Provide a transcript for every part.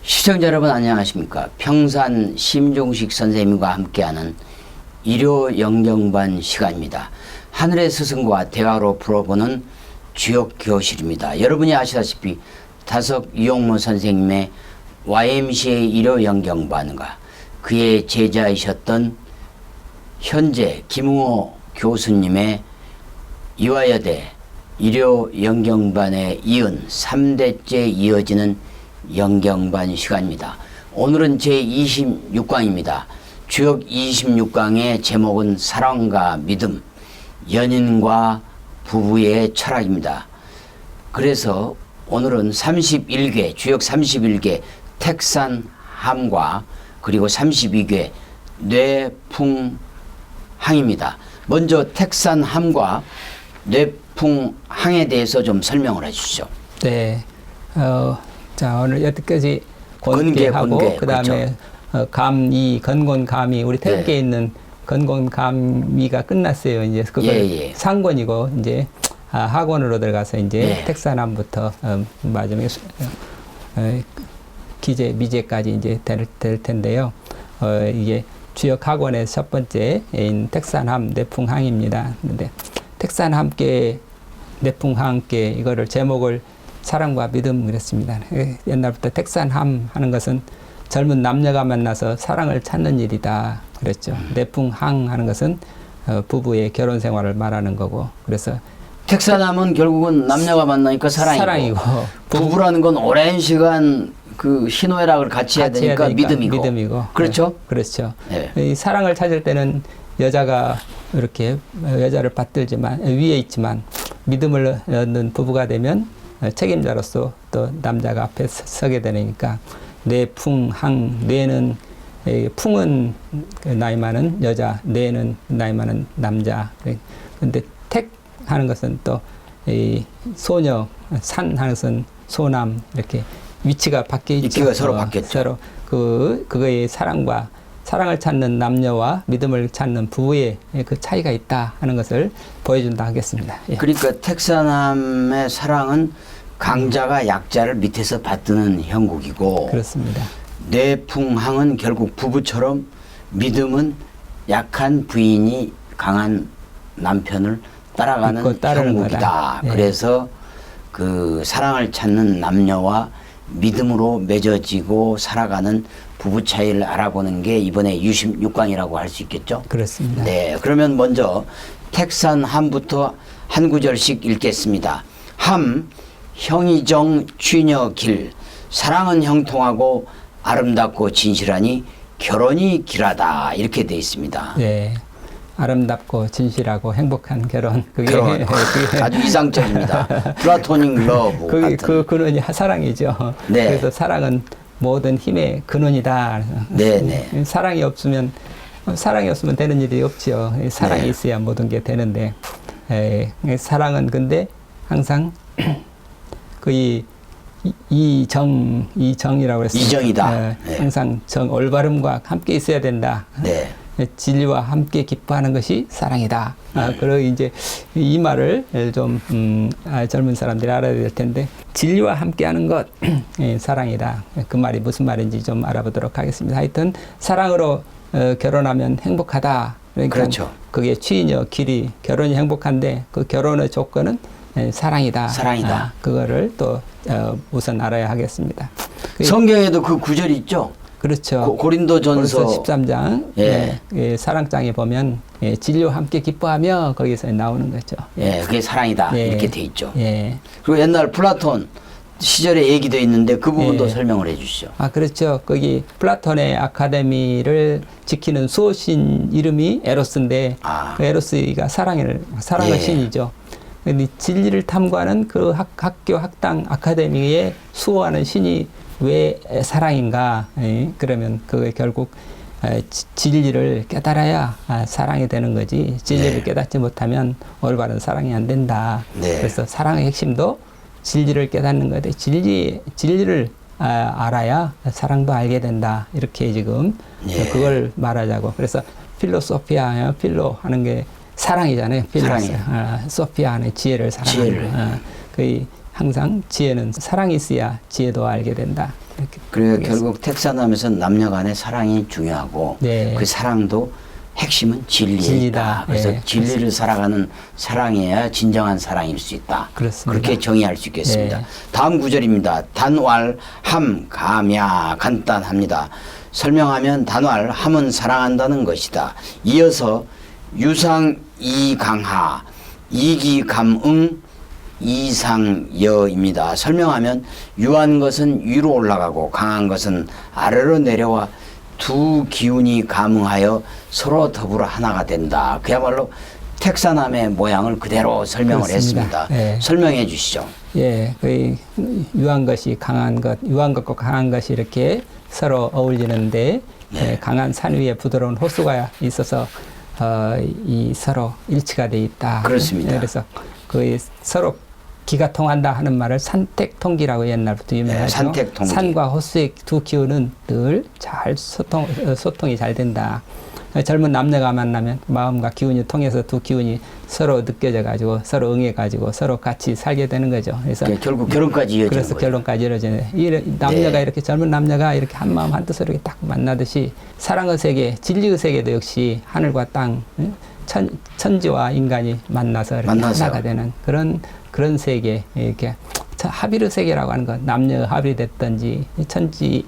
시청자 여러분 안녕하십니까. 평산 심종식 선생님과 함께하는 일요영경반 시간입니다. 하늘의 스승과 대화로 풀어보는 주역교실입니다. 여러분이 아시다시피 다석 이용무 선생님의 YMCA 일요영경반과 그의 제자이셨던 현재 김웅호 교수님의 이화여대 일요영경반에 이은 3대째 이어지는 영경반 시간입니다. 오늘은 제26강입니다. 주역 26강의 제목은 사랑과 믿음, 연인과 부부의 철학입니다. 그래서 오늘은 31개, 주역 31개 택산함과 그리고 32개 뇌풍항입니다. 먼저 택산함과 뇌풍항에 대해서 좀 설명을 해주시죠. 네. 자, 오늘 여태까지 권계하고 그 다음에 그렇죠. 감이, 건곤감이, 우리 태극기에 있는 건곤감이가 끝났어요. 이제 그걸 상권이고, 이제 학원으로 들어가서 이제 택산함부터 마지막에 기재, 미재까지 이제 될 텐데요. 이게 주역 학원의 첫 번째인 택산함 내풍항입니다. 근데 택산함께 내풍항께 이거를 제목을 사랑과 믿음 그랬습니다. 옛날부터 택산함 하는 것은 젊은 남녀가 만나서 사랑을 찾는 일이다 그랬죠. 내풍항 하는 것은 부부의 결혼 생활을 말하는 거고, 그래서 택산함은 결국은 남녀가 만나니까 사랑이고 부부라는 건 오랜 시간 그 희노애락을 같이 해야 되니까 믿음이고. 그렇죠? 네, 그렇죠. 네. 이 사랑을 찾을 때는 여자가 이렇게 여자를 받들지만 위에 있지만 믿음을 얻는 부부가 되면 책임자로서 또 남자가 앞에 서게 되니까 뇌풍항, 뇌는 풍은 나이 많은 여자, 뇌는 나이 많은 남자. 그런데 택 하는 것은 또 소녀, 산 하는 것은 소남, 이렇게 위치가 바뀌어 있죠. 위치가 서로 바뀌었죠. 서로 그거의 사랑을 찾는 남녀와 믿음을 찾는 부부의 그 차이가 있다 하는 것을 보여준다 하겠습니다. 예. 그러니까 택산함의 사랑은 강자가 약자를 밑에서 받드는 형국이고, 그렇습니다. 뇌풍항은 결국 부부처럼 믿음은 약한 부인이 강한 남편을 따라가는 형국이다. 그래서 그 사랑을 찾는 남녀와 믿음으로 맺어지고 살아가는 부부 차이를 알아보는 게 이번에 26강이라고 할 수 있겠죠? 그렇습니다. 네, 그러면 먼저 택산함부터 한 구절씩 읽겠습니다. 함, 형이정 취녀길, 사랑은 형통하고 아름답고 진실하니 결혼이 길하다, 이렇게 돼 있습니다. 네, 아름답고 진실하고 행복한 결혼, 그게 아주 이상적입니다. 플라토닉 러브. 그 근원이 사랑이죠. 네. 그래서 사랑은 모든 힘의 근원이다. 네네. 사랑이 없으면 되는 일이 없죠. 사랑이 있어야 모든 게 되는데, 사랑은 근데 항상 이정이라고 했습니다. 이정이다. 항상 올바름과 함께 있어야 된다. 네. 진리와 함께 기뻐하는 것이 사랑이다. 그리고 이제 이 말을 좀 젊은 사람들이 알아야 될 텐데, 진리와 함께하는 것 사랑이다. 그 말이 무슨 말인지 좀 알아보도록 하겠습니다. 하여튼 사랑으로 결혼하면 행복하다. 그러니까 그렇죠. 그게 취녀 길이 결혼이 행복한데 그 결혼의 조건은 사랑이다. 그거를 또 우선 알아야 하겠습니다. 성경에도 그 구절이 있죠. 그렇죠. 고린도전서 13장 사랑장에 보면 진리와 함께 기뻐하며 거기서 나오는 거죠. 그게 사랑이다, 이렇게 돼 있죠. 예. 그리고 옛날 플라톤 시절에 얘기도 있는데 그 부분도 설명을 해 주시죠. 그렇죠. 거기 플라톤의 아카데미를 지키는 수호신 이름이 에로스인데 그 에로스가 사랑의 신이죠. 근데 진리를 탐구하는 그 학교 학당 아카데미에 수호하는 신이 왜 사랑인가? 그러면 그게 결국 진리를 깨달아야 사랑이 되는 거지. 진리를 깨닫지 못하면 올바른 사랑이 안 된다. 그래서 사랑의 핵심도 진리를 깨닫는 거데 진리를 알아야 사랑도 알게 된다. 이렇게 지금 예. 그걸 말하자고. 그래서 필로소피아, 필로 하는 게 사랑이잖아요. 사랑이에요. 소피아 하는 지혜를 사랑하는. 그 항상 지혜는 사랑이 있어야 지혜도 알게 된다. 그래서 결국 텍사남에서 남녀 간의 사랑이 중요하고 네. 그 사랑도 핵심은 진리에 진리다. 있다. 그래서 네, 진리를 그렇습니다. 살아가는 사랑이어야 진정한 사랑일 수 있다. 그렇습니다. 그렇게 정의할 수 있겠습니다. 네. 다음 구절입니다. 단왈, 함, 감야, 간단합니다. 설명하면 단왈, 함은 사랑한다는 것이다. 이어서 유상, 이강하, 이기감응, 이상여입니다. 설명하면 유한 것은 위로 올라가고 강한 것은 아래로 내려와 두 기운이 감응하여 서로 더불어 하나가 된다. 그야말로 텍사남의 모양을 그대로 설명을 그렇습니다. 했습니다. 네. 설명해 주시죠. 예, 그 유한 것이 강한 것, 유한 것과 강한 것이 이렇게 서로 어울리는데 네. 강한 산 위에 부드러운 호수가 있어서 이 서로 일치가 돼 있다. 그렇습니다. 그래서 그 서로 기가 통한다 하는 말을 산택통기라고 옛날부터 유명하죠. 네, 산택통기. 산과 호수의 두 기운은 늘 잘 소통이 잘 된다. 젊은 남녀가 만나면 마음과 기운이 통해서 두 기운이 서로 느껴져 가지고 서로 응해 가지고 서로 같이 살게 되는 거죠. 그래서 결국 결혼까지 이어지는 그래서 거죠. 결론까지 이루어지는 남녀가 네. 이렇게 젊은 남녀가 이렇게 한 마음 한 뜻으로 이렇게 딱 만나듯이 사랑의 세계, 진리의 세계도 역시 하늘과 땅, 천지와 인간이 만나서 이렇게 하나가 되는 그런 세계, 이렇게 합의의 세계라고 하는 건 남녀 합이 됐든지 천지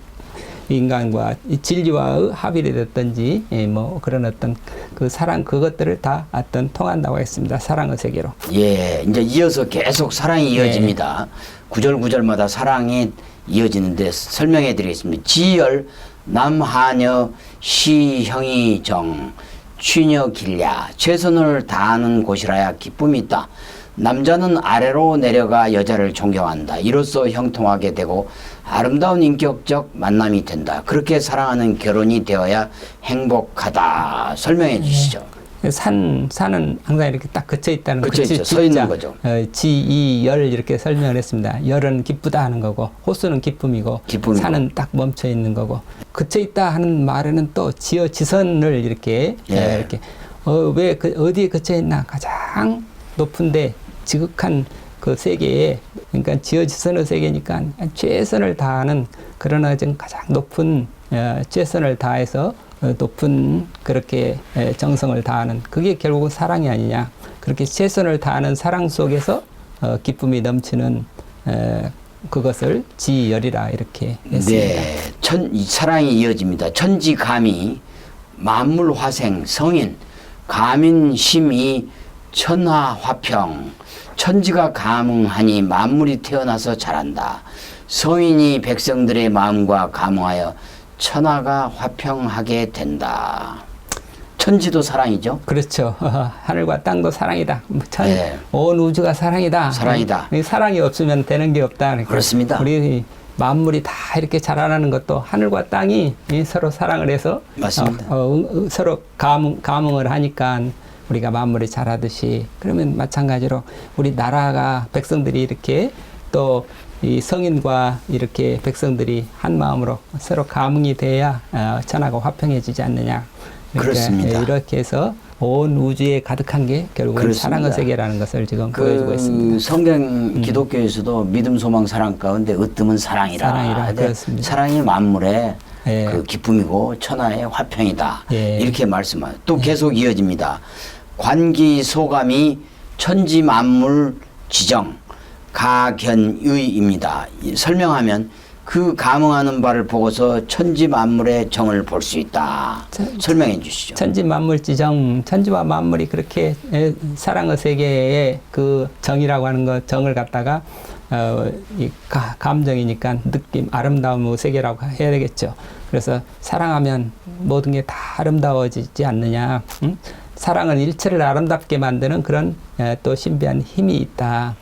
인간과 진리와 합의를 됐든지 뭐 그런 어떤 그 사랑 그것들을 다 어떤 통한다고 했습니다. 사랑의 세계로. 예, 이제 이어서 계속 사랑이 이어집니다. 구절 구절마다 사랑이 이어지는데 설명해 드리겠습니다. 지열 남하녀 시형이정 취녀 길야 최선을 다하는 곳이라야 기쁨이 있다. 남자는 아래로 내려가 여자를 존경한다. 이로써 형통하게 되고 아름다운 인격적 만남이 된다. 그렇게 사랑하는 결혼이 되어야 행복하다. 설명해 주시죠. 산은 항상 이렇게 딱 그쳐 있다는 거. 그쳐 있죠. 서 있는 거죠. 지이열 이렇게 설명을 했습니다. 열은 기쁘다 하는 거고 호수는 기쁨이고 산은 딱 멈춰 있는 거고 그쳐 있다 하는 말에는 또 지선을 이렇게 이렇게 왜 어디에 그쳐 있나 가장 높은데 지극한 그 세계에 그러니까 지선의 세계니까 최선을 다하는 그러나 좀 가장 높은 최선을 다해서 높은 그렇게 정성을 다하는 그게 결국은 사랑이 아니냐. 그렇게 최선을 다하는 사랑 속에서 기쁨이 넘치는 그것을 지열이라 이렇게 했습니다. 네, 사랑이 이어집니다. 천지감이 만물화생 성인 가민심이 천하화평 천지가 감응하니 만물이 태어나서 자란다. 성인이 백성들의 마음과 감응하여 천하가 화평하게 된다. 천지도 사랑이죠. 그렇죠. 하늘과 땅도 사랑이다. 온 우주가 사랑이다. 사랑이다. 사랑이 없으면 되는 게 없다. 그렇습니다. 우리 만물이 다 이렇게 자라나는 것도 하늘과 땅이 서로 사랑을 해서 맞습니다. 서로 감응을 하니까 우리가 만물이 자라듯이 그러면 마찬가지로 우리 나라가 백성들이 이렇게 또 이 성인과 이렇게 백성들이 한 마음으로 서로 감응이 돼야 천하가 화평해지지 않느냐. 그렇습니다. 이렇게 해서 온 우주에 가득한 게 결국은 사랑의 세계라는 것을 지금 보여주고 있습니다. 성경 기독교에서도 믿음, 소망, 사랑 가운데 으뜸은 사랑이라. 그렇습니다. 사랑이 만물의 그 기쁨이고 천하의 화평이다. 이렇게 말씀하죠. 또 계속 이어집니다. 관기 소감이 천지 만물 지정 가견의입니다. 설명하면 그 감응하는 바를 보고서 천지 만물의 정을 볼 수 있다. 설명해 주시죠. 천지 만물 지정, 천지와 만물이 그렇게 사랑의 세계의 그 정이라고 하는 것, 정을 갖다가 이 감정이니까 느낌, 아름다움의 세계라고 해야 되겠죠. 그래서 사랑하면 모든 게 다 아름다워지지 않느냐. 사랑은 일체를 아름답게 만드는 그런 또 신비한 힘이 있다.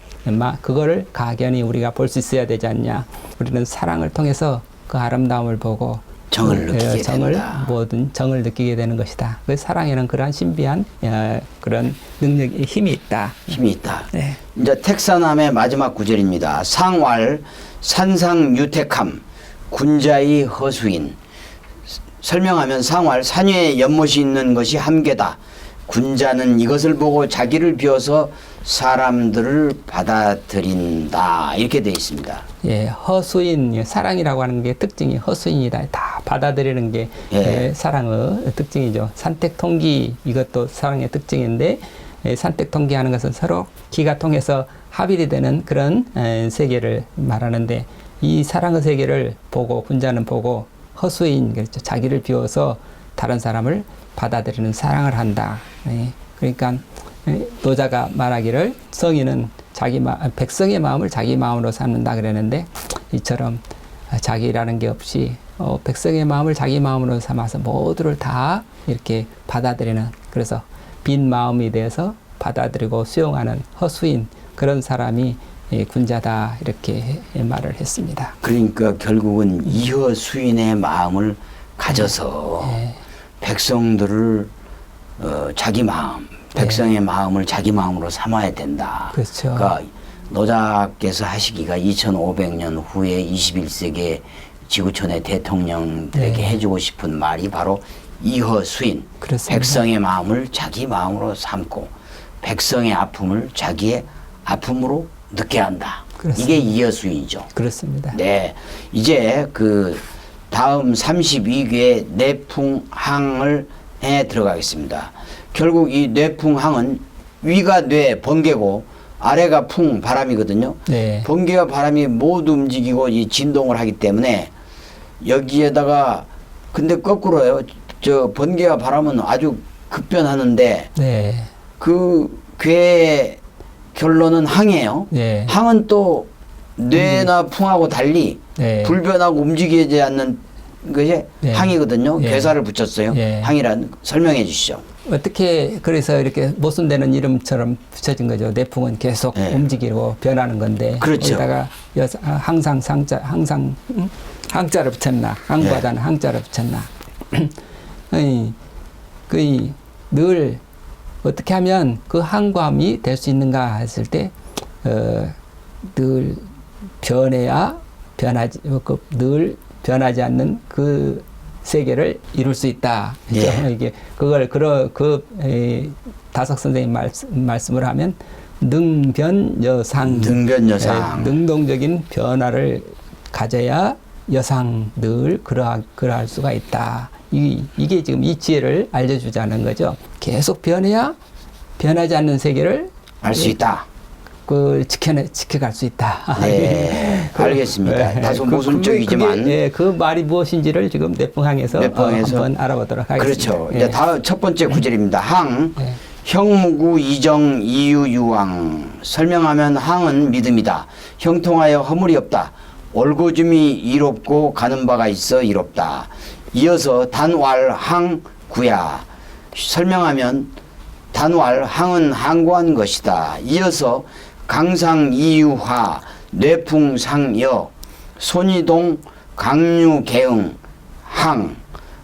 그거를 가견히 우리가 볼 수 있어야 되지 않냐. 우리는 사랑을 통해서 그 아름다움을 보고 정을 느끼게 된다. 모든 정을 느끼게 되는 것이다. 그 사랑에는 그러한 신비한 그런 능력이 힘이 있다. 힘이 있다. 네. 이제 택사남의 마지막 구절입니다. 상왈 산상유택함 군자의 허수인. 설명하면 상왈 산 위에 연못이 있는 것이 함께다. 군자는 이것을 보고 자기를 비워서 사람들을 받아들인다. 이렇게 되어 있습니다. 예, 허수인, 사랑이라고 하는 게 특징이 허수인이다. 다 받아들이는 게 예. 사랑의 특징이죠. 산택통기, 이것도 사랑의 특징인데, 산택통기하는 것은 서로 기가 통해서 합일이 되는 그런 세계를 말하는데, 이 사랑의 세계를 보고, 군자는 보고, 허수인, 그렇죠. 자기를 비워서 다른 사람을 받아들이는 사랑을 한다. 그러니까, 노자가 말하기를 성인은 백성의 마음을 자기 마음으로 삼는다 그랬는데 이처럼 자기라는 게 없이 백성의 마음을 자기 마음으로 삼아서 모두를 다 이렇게 받아들이는, 그래서 빈 마음이 돼서 받아들이고 수용하는 허수인, 그런 사람이 군자다, 이렇게 말을 했습니다. 그러니까 결국은 이허수인의 마음을 가져서 백성들을 자기 마음, 백성의 마음을 자기 마음으로 삼아야 된다. 그렇죠. 그러니까 노자께서 하시기가 2500년 후에 21세기 지구촌의 대통령들에게 해주고 싶은 말이 바로 이허수인, 그렇습니다. 백성의 마음을 자기 마음으로 삼고 백성의 아픔을 자기의 아픔으로 느껴 한다. 그렇습니다. 이게 이허수인이죠. 그렇습니다. 네, 이제 그 다음 32기의 내풍항을 해 들어가겠습니다. 결국 이 뇌풍항은 위가 뇌 번개고 아래가 풍 바람이거든요. 네. 번개와 바람이 모두 움직이고 이 진동을 하기 때문에 여기에다가 근데 거꾸로요. 저 번개와 바람은 아주 급변하는데 네. 그 괴의 결론은 항이에요. 네. 항은 또 뇌나 풍하고 달리 네. 불변하고 움직이지 않는 것이 네. 항이거든요. 네. 괴사를 붙였어요. 네. 항이란 설명해 주시죠. 어떻게 그래서 이렇게 모순되는 이름처럼 붙여진 거죠. 내풍은 계속 네. 움직이고 변하는 건데 그렇죠. 거기다가 항상 항상 항자를 붙였나, 항과다는 네. 항자를 붙였나. 늘 어떻게 하면 그 항과함이 될 수 있는가 했을 때 늘 변해야 늘 변하지 않는 그 세계를 이룰 수 있다. 예. 이게 그걸 다석 선생님 말씀을 하면 능변여상, 능변여상. 능동적인 변화를 가져야 여상 늘 그러할 수가 있다. 이게 지금 이 지혜를 알려주자는 거죠. 계속 변해야 변하지 않는 세계를 알 수 있다. 지켜갈 수 있다. 네, 알겠습니다. 다소 모순적이지만. 그 말이 무엇인지를 지금 내풍항에서 한번 알아보도록 하겠습니다. 그렇죠. 이제 첫 번째 구절입니다. 항, 형무구 이정 이유유왕. 설명하면 항은 믿음이다. 형통하여 허물이 없다. 올고줌이 이롭고 가는 바가 있어 이롭다. 이어서 단왈 항구야. 설명하면 단왈 항은 항구한 것이다. 이어서 강상 이유화 뇌풍상여 손이동 강유개응 항.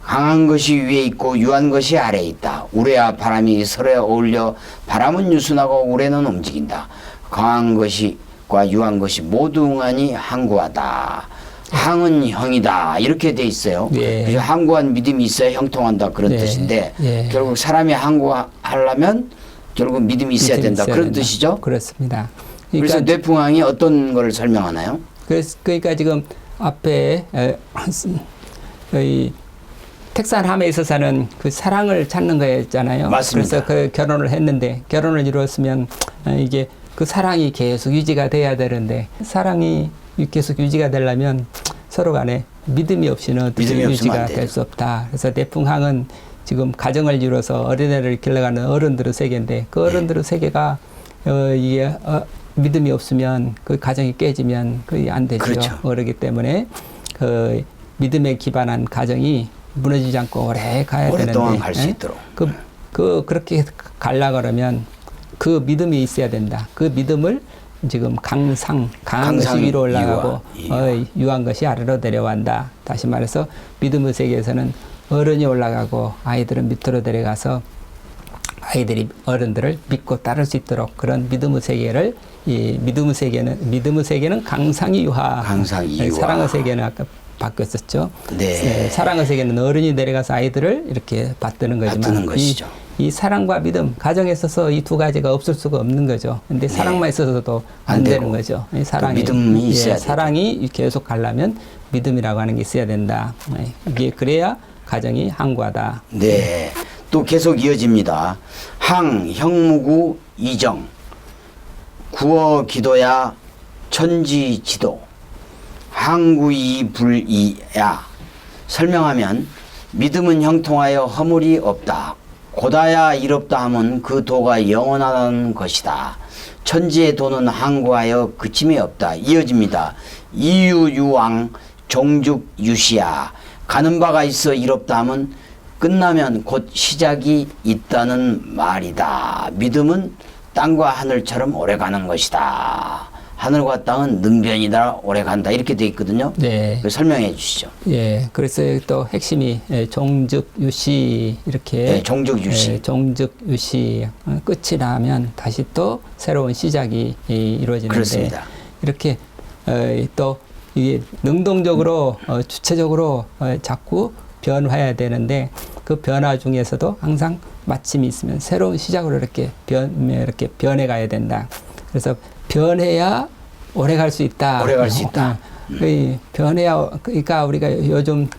강한 것이 위에 있고 유한 것이 아래에 있다. 우레와 바람이 서로에 어울려 바람은 유순하고 우레는 움직인다. 강한 것과 유한 것이 모두 응하니 항구하다. 항은 형이다. 이렇게 돼 있어요. 네. 그래서 항구한 믿음이 있어야 형통한다. 그런 네. 뜻인데 네. 결국 사람이 항구하려면 결국 믿음이 있어야 된다. 그런 뜻이죠. 그렇습니다. 그래서 뇌풍항이 어떤 걸 설명하나요? 그러니까 지금 앞에 이 택산함에 있어서는 그 사랑을 찾는 거였잖아요. 맞습니다. 그래서 그 결혼을 했는데 결혼을 이루었으면 이게 그 사랑이 계속 유지가 돼야 되는데 사랑이 계속 유지가 되려면 서로 간에 믿음이 없이는 유지가 될 수 없다. 그래서 내풍항은 지금 가정을 이루어서 어린애를 길러가는 어른들의 세계인데 그 어른들의 세계가 이게 믿음이 없으면 그 가정이 깨지면 그게 안 되죠. 그렇죠. 그렇기 때문에 그 믿음에 기반한 가정이 무너지지 않고 오래 가야 되는데 오랫동안 갈 수 있도록. 그렇게 가려고 그러면 그 믿음이 있어야 된다. 그 믿음을 지금 강한 강상 것이 위로 올라가고 유아. 유한 것이 아래로 내려간다. 다시 말해서 믿음의 세계에서는 어른이 올라가고 아이들은 밑으로 내려가서 아이들이 어른들을 믿고 따를 수 있도록 그런 믿음의 세계를 이 믿음의 세계는 강상이 유하. 강상이 유하. 사랑의 세계는 아까 바뀌었었죠. 네. 사랑의 세계는 어른이 내려가서 아이들을 이렇게 받드는 거지만 받드는 것이죠. 이 사랑과 믿음 가정에 있어서 이 두 가지가 없을 수가 없는 거죠. 근데 사랑만 있어서도 안 되고. 되는 거죠. 이 사랑이 믿음이 있어야 되죠. 사랑이 계속 가려면 믿음이라고 하는 게 있어야 된다. 이게 그래야 가정이 항구하다. 네. 또 계속 이어집니다. 형무구 이정. 구어 기도야 천지 지도. 항구이 불이야. 설명하면 믿음은 형통하여 허물이 없다. 고다야 이롭다 함은 그 도가 영원하다는 것이다. 천지의 도는 항구하여 그침이 없다. 이어집니다. 이유유왕 종죽유시야. 가는 바가 있어 이롭다 함은 끝나면 곧 시작이 있다는 말이다. 믿음은 땅과 하늘처럼 오래가는 것이다. 하늘과 땅은 능변이다 오래간다 이렇게 돼 있거든요. 네. 설명해 주시죠. 예, 그래서 또 핵심이 종즉유시 이렇게 네, 종즉유시. 종즉유시 끝이 나면 다시 또 새로운 시작이 이루어지는데 그렇습니다. 이렇게 또 이게 능동적으로 주체적으로 자꾸 변화해야 되는데 그 변화 중에서도 항상 마침이 있으면 새로운 시작으로 이렇게 변해 가야 된다. 그래서 변해야 오래 갈 수 있다. 오래 갈 수 있다. 변해야 그러니까 우리가 요즘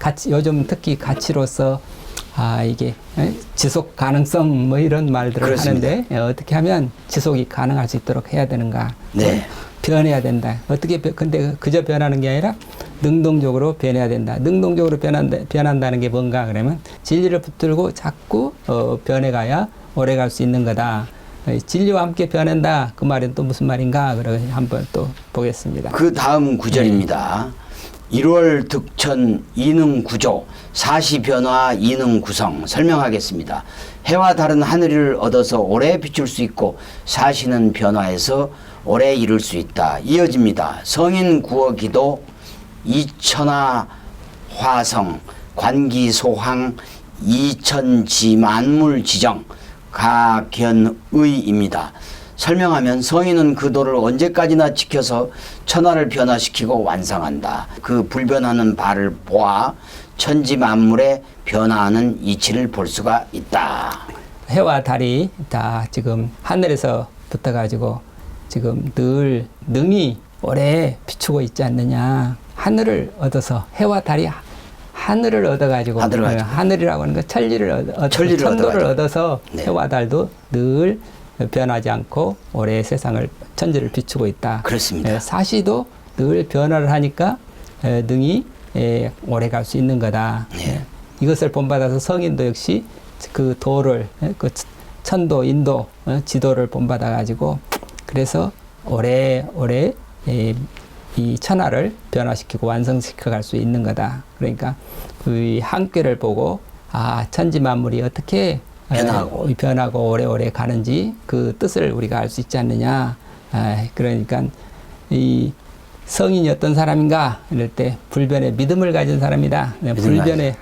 특히 가치로서 이게 지속 가능성 뭐 이런 말들을 그렇습니다. 하는데 어떻게 하면 지속이 가능할 수 있도록 해야 되는가? 네. 변해야 된다. 근데 그저 변하는 게 아니라 능동적으로 변해야 된다. 능동적으로 변한다는 게 뭔가 그러면 진리를 붙들고 자꾸 변해가야 오래 갈 수 있는 거다. 진리와 함께 변한다. 그 말은 또 무슨 말인가? 그러고 한번 또 보겠습니다. 그 다음 구절입니다. 1월 득천 이능 구조 사시 변화 이능 구성 설명하겠습니다. 해와 다른 하늘을 얻어서 오래 비출 수 있고 사시는 변화해서 오래 이룰 수 있다. 이어집니다. 성인 구어 기도 이천하 화성 관기소황 이천지 만물 지정 가견의입니다. 설명하면 성인은 그 도를 언제까지나 지켜서 천하를 변화시키고 완성한다. 그 불변하는 바를 보아 천지 만물의 변화하는 이치를 볼 수가 있다. 해와 달이 다 지금 하늘에서 붙어가지고 지금 늘 능히 오래 비추고 있지 않느냐. 하늘을 얻어서 해와 달이 하늘을 얻어가지고 하늘이라고 하는 거 천도를 얻어서 네. 해와 달도 늘 변하지 않고 오래 세상을 천지를 비추고 있다. 그렇습니다. 사시도 늘 변화를 하니까 능히 오래 갈 수 있는 거다. 네. 이것을 본받아서 성인도 역시 그 도를 그 천도 인도 지도를 본받아 가지고 그래서 오래 이 천하를 변화시키고 완성시켜 갈 수 있는 거다. 그러니까 그 한계를 보고 천지 만물이 어떻게 변하고 오래오래 가는지 그 뜻을 우리가 알 수 있지 않느냐. 그러니까 이 성인이 어떤 사람인가 이럴 때 불변의 믿음을 가진 사람이다. 불변의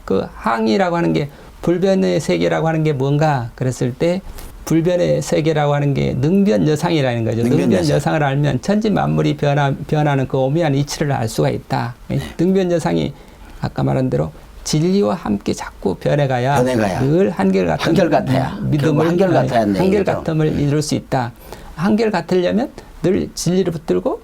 그 항이라고 하는 게 불변의 세계라고 하는 게 뭔가 그랬을 때 불변의 세계라고 하는 게 능변여상이라는 거죠. 능변여상을 알면 천지 만물이 변하는 그 오묘한 이치를 알 수가 있다. 네. 능변여상이 아까 말한 대로 진리와 함께 자꾸 변해가야 늘 한결같아야 믿음을 한결같음을 이룰 수 있다. 한결같으려면 늘 진리를 붙들고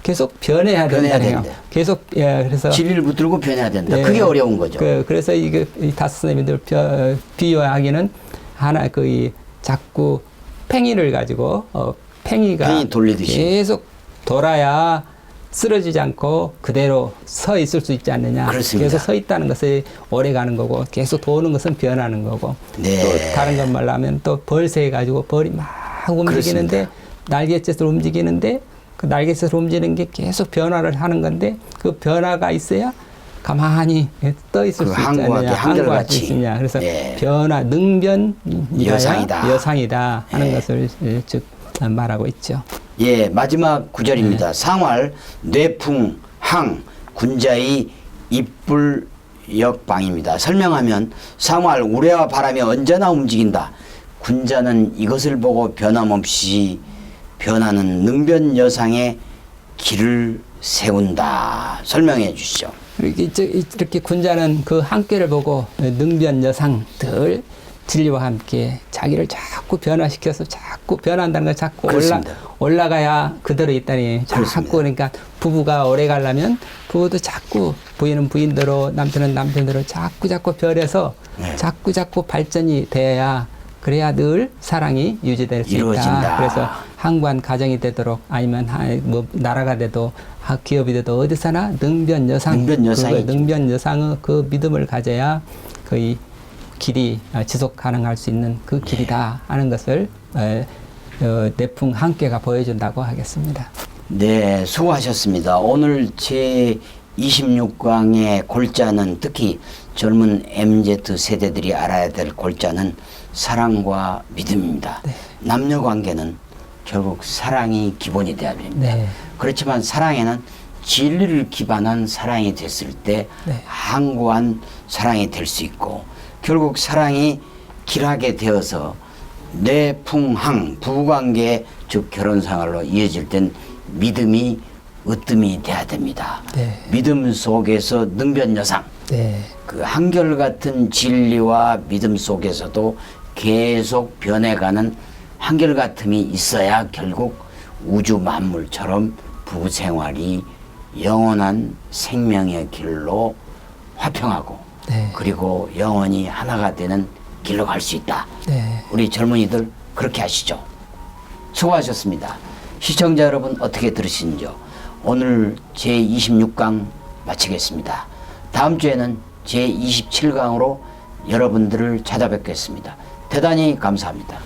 계속 변해야 된다. 계속 그래서 진리를 붙들고 변해야 된다. 예, 그게 어려운 거죠. 그래서 이게 다스 선생님들 비유하기는 하나 자꾸 팽이를 가지고 팽이가 팽이 돌리듯이 계속 돌아야 쓰러지지 않고 그대로 서 있을 수 있지 않느냐. 그렇습니다. 계속 서 있다는 것이 오래 가는 거고 계속 도는 것은 변하는 거고 네. 또 다른 것 말로 하면 또 벌새 가지고 벌이 막 움직이는데 그렇습니다. 날갯짓을 움직이는데 그 날갯짓을 움직이는 게 계속 변화를 하는 건데 그 변화가 있어야 가만히 떠 있을 수 있지 않느냐. 한결같이 있느냐. 그래서 예. 변화 능변 여상이다 하는 예. 것을 즉 말하고 있죠. 예, 마지막 구절입니다. 상활, 뇌풍, 항, 군자의 입불역방입니다. 설명하면 상활, 우레와 바람이 언제나 움직인다. 군자는 이것을 보고 변함없이 변하는 능변여상의 길을 세운다. 설명해 주시죠. 이렇게 군자는 그 한계를 보고 능변여상 늘 진리와 함께 자기를 자꾸 변화시켜서 자꾸 변한다는 걸 자꾸 그렇습니다. 올라가야 그대로 있다니. 자꾸 그러니까 부부가 오래 가려면 부부도 자꾸 부인은 부인대로 남편은 남편대로 자꾸 변해서 네. 자꾸 발전이 돼야 그래야 늘 사랑이 유지될 수 이루어진다. 있다. 그래서 항관 가정이 되도록 아니면 뭐 나라가 돼도 기업이 돼도 어디서나 능변여상의 그 믿음을 가져야 거의 길이 지속 가능할 수 있는 그 길이다 하는 것을 내풍 한계가 보여준다고 하겠습니다. 네, 수고하셨습니다. 오늘 제 26강의 골자는 특히 젊은 MZ 세대들이 알아야 될 골자는 사랑과 믿음입니다. 네. 남녀 관계는 결국 사랑이 기본이 돼야 됩니다. 네. 그렇지만 사랑에는 진리를 기반한 사랑이 됐을 때 네. 항구한 사랑이 될 수 있고 결국 사랑이 길하게 되어서 뇌풍항 부부관계 즉 결혼생활로 이어질 땐 믿음이 으뜸이 돼야 됩니다. 네. 믿음 속에서 능변여상 네. 그 한결같은 진리와 믿음 속에서도 계속 변해가는 한결같음이 있어야 결국 우주 만물처럼 부부 생활이 영원한 생명의 길로 화평하고 네. 그리고 영원히 하나가 되는 길로 갈 수 있다. 네. 우리 젊은이들 그렇게 하시죠. 수고하셨습니다. 시청자 여러분 어떻게 들으신지요? 오늘 제26강 마치겠습니다. 다음 주에는 제27강으로 여러분들을 찾아뵙겠습니다. 대단히 감사합니다.